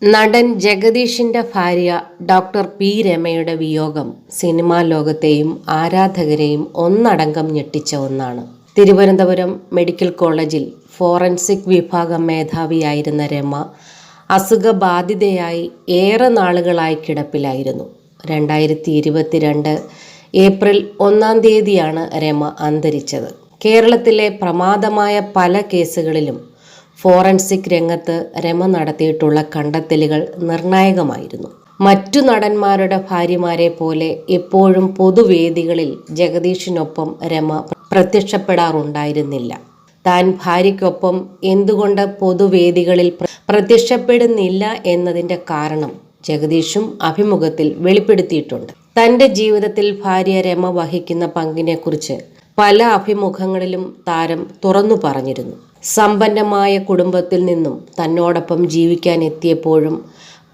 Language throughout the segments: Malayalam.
നടൻ ജഗദീഷിന്റെ ഭാര്യ ഡോക്ടർ പി രമയുടെ വിയോഗം സിനിമാ ലോകത്തെയും ആരാധകരെയും ഒന്നടങ്കം ഞെട്ടിച്ച ഒന്നാണ്. തിരുവനന്തപുരം മെഡിക്കൽ കോളേജിൽ ഫോറൻസിക് വിഭാഗം മേധാവിയായിരുന്ന രമ അസുഖബാധിതയായി ഏറെ നാളുകളായി കിടപ്പിലായിരുന്നു. 2022 ഏപ്രിൽ 1 തീയതിയാണ് രമ അന്തരിച്ചത്. കേരളത്തിലെ പ്രമാദമായ പല കേസുകളിലും ഫോറൻസിക് രംഗത്ത് രമ നടത്തിയിട്ടുള്ള കണ്ടെത്തലുകൾ നിർണായകമായിരുന്നു. മറ്റു നടന്മാരുടെ ഭാര്യമാരെ പോലെ എപ്പോഴും പൊതുവേദികളിൽ ജഗദീഷിനൊപ്പം രമ പ്രത്യക്ഷപ്പെടാറുണ്ടായിരുന്നില്ല. താൻ ഭാര്യയ്ക്കൊപ്പം എന്തുകൊണ്ട് പൊതുവേദികളിൽ പ്രത്യക്ഷപ്പെടുന്നില്ല എന്നതിൻ്റെ കാരണം ജഗദീഷും അഭിമുഖത്തിൽ വെളിപ്പെടുത്തിയിട്ടുണ്ട്. തൻ്റെ ജീവിതത്തിൽ ഭാര്യ രമ വഹിക്കുന്ന പങ്കിനെക്കുറിച്ച് പല അഭിമുഖങ്ങളിലും താരം തുറന്നു പറഞ്ഞിരുന്നു. സമ്പന്നമായ കുടുംബത്തിൽ നിന്നും തന്നോടൊപ്പം ജീവിക്കാൻ എത്തിയപ്പോഴും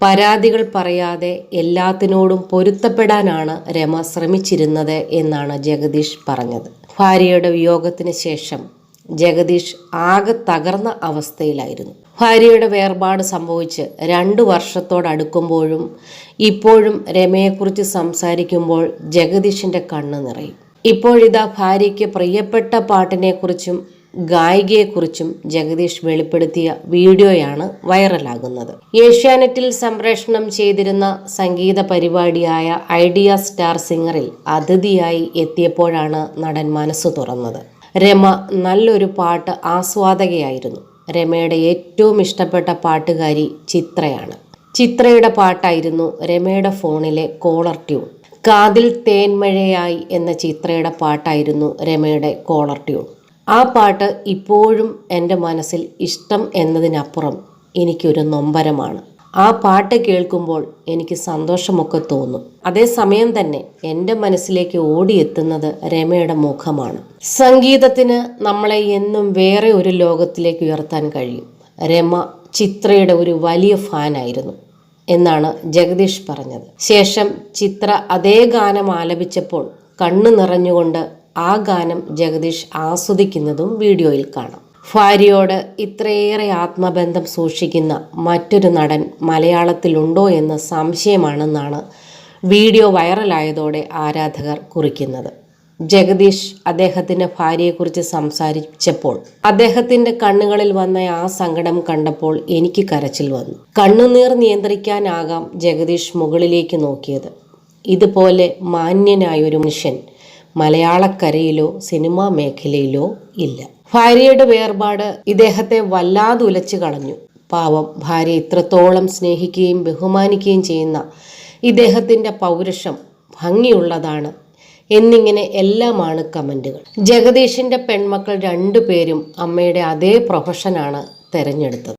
പരാതികൾ പറയാതെ എല്ലാത്തിനോടും പൊരുത്തപ്പെടാനാണ് രമ ശ്രമിച്ചിരുന്നത് എന്നാണ് ജഗദീഷ് പറഞ്ഞത്. ഭാര്യയുടെ വിയോഗത്തിന് ശേഷം ജഗദീഷ് ആകെ തകർന്ന അവസ്ഥയിലായിരുന്നു. ഭാര്യയുടെ വേർപാട് സംഭവിച്ച് 2 വർഷത്തോടടുക്കുമ്പോഴും ഇപ്പോഴും രമയെക്കുറിച്ച് സംസാരിക്കുമ്പോൾ ജഗദീഷിൻ്റെ കണ്ണ് നിറയും. ഇപ്പോഴിതാ ഭാര്യയ്ക്ക് പ്രിയപ്പെട്ട പാട്ടിനെക്കുറിച്ചും ഗായികയെക്കുറിച്ചും ജഗദീഷ് വെളിപ്പെടുത്തിയ വീഡിയോയാണ് വൈറലാകുന്നത്. ഏഷ്യാനെറ്റിൽ സംപ്രേഷണം ചെയ്തിരുന്ന സംഗീത പരിപാടിയായ ഐഡിയ സ്റ്റാർ സിംഗറിൽ അതിഥിയായി എത്തിയപ്പോഴാണ് നടൻ മനസ്സ് തുറന്നത്. രമ നല്ലൊരു പാട്ട് ആസ്വാദകയായിരുന്നു. രമയുടെ ഏറ്റവും ഇഷ്ടപ്പെട്ട പാട്ടുകാരി ചിത്രയാണ്. ചിത്രയുടെ പാട്ടായിരുന്നു രമയുടെ ഫോണിലെ കോളർ ട്യൂൺ. കാതിൽ തേൻമഴയായി എന്ന ചിത്രയുടെ പാട്ടായിരുന്നു രമയുടെ കോളർ ട്യൂൺ. ആ പാട്ട് ഇപ്പോഴും എൻ്റെ മനസ്സിൽ ഇഷ്ടം എന്നതിനപ്പുറം എനിക്കൊരു നൊമ്പരമാണ്. ആ പാട്ട് കേൾക്കുമ്പോൾ എനിക്ക് സന്തോഷമൊക്കെ തോന്നും. അതേസമയം തന്നെ എൻ്റെ മനസ്സിലേക്ക് ഓടിയെത്തുന്നത് രമയുടെ മുഖമാണ്. സംഗീതത്തിന് നമ്മളെ എന്നും വേറെ ഒരു ലോകത്തിലേക്ക് ഉയർത്താൻ കഴിയും. രമ ചിത്രയുടെ ഒരു വലിയ ഫാനായിരുന്നു എന്നാണ് ജഗദീഷ് പറഞ്ഞത്. ശേഷം ചിത്ര അതേ ഗാനം ആലപിച്ചപ്പോൾ കണ്ണു നിറഞ്ഞുകൊണ്ട് ആ ഗാനം ജഗദീഷ് ആസ്വദിക്കുന്നതും വീഡിയോയിൽ കാണാം. ഭാര്യയോട് ഇത്രയേറെ ആത്മബന്ധം സൂക്ഷിക്കുന്ന മറ്റൊരു നടൻ മലയാളത്തിലുണ്ടോ എന്ന് സംശയമാണെന്നാണ് വീഡിയോ വൈറലായതോടെ ആരാധകർ കുറിക്കുന്നത്. ജഗദീഷ് അദ്ദേഹത്തിൻ്റെ ഭാര്യയെക്കുറിച്ച് സംസാരിച്ചപ്പോൾ അദ്ദേഹത്തിൻ്റെ കണ്ണുകളിൽ വന്ന ആ സങ്കടം കണ്ടപ്പോൾ എനിക്ക് കരച്ചിൽ വന്നു. കണ്ണുനീർ നിയന്ത്രിക്കാനാകാം ജഗദീഷ് മുകളിലേക്ക് നോക്കിയത്. ഇതുപോലെ മാന്യനായൊരു മനുഷ്യൻ മലയാളക്കരയിലോ സിനിമാ മേഖലയിലോ ഇല്ല. ഭാര്യയുടെ വേർപാട് ഇദ്ദേഹത്തെ വല്ലാതെ ഉലച്ചു കളഞ്ഞു. പാവം, ഭാര്യ ഇത്രത്തോളം സ്നേഹിക്കുകയും ബഹുമാനിക്കുകയും ചെയ്യുന്ന ഇദ്ദേഹത്തിൻ്റെ പൗരുഷം ഭംഗിയുള്ളതാണ് എന്നിങ്ങനെ എല്ലാമാണ് കമൻറ്റുകൾ. ജഗദീഷിൻ്റെ പെൺമക്കൾ 2 പേരും അമ്മയുടെ അതേ പ്രൊഫഷനാണ് തിരഞ്ഞെടുത്തത്.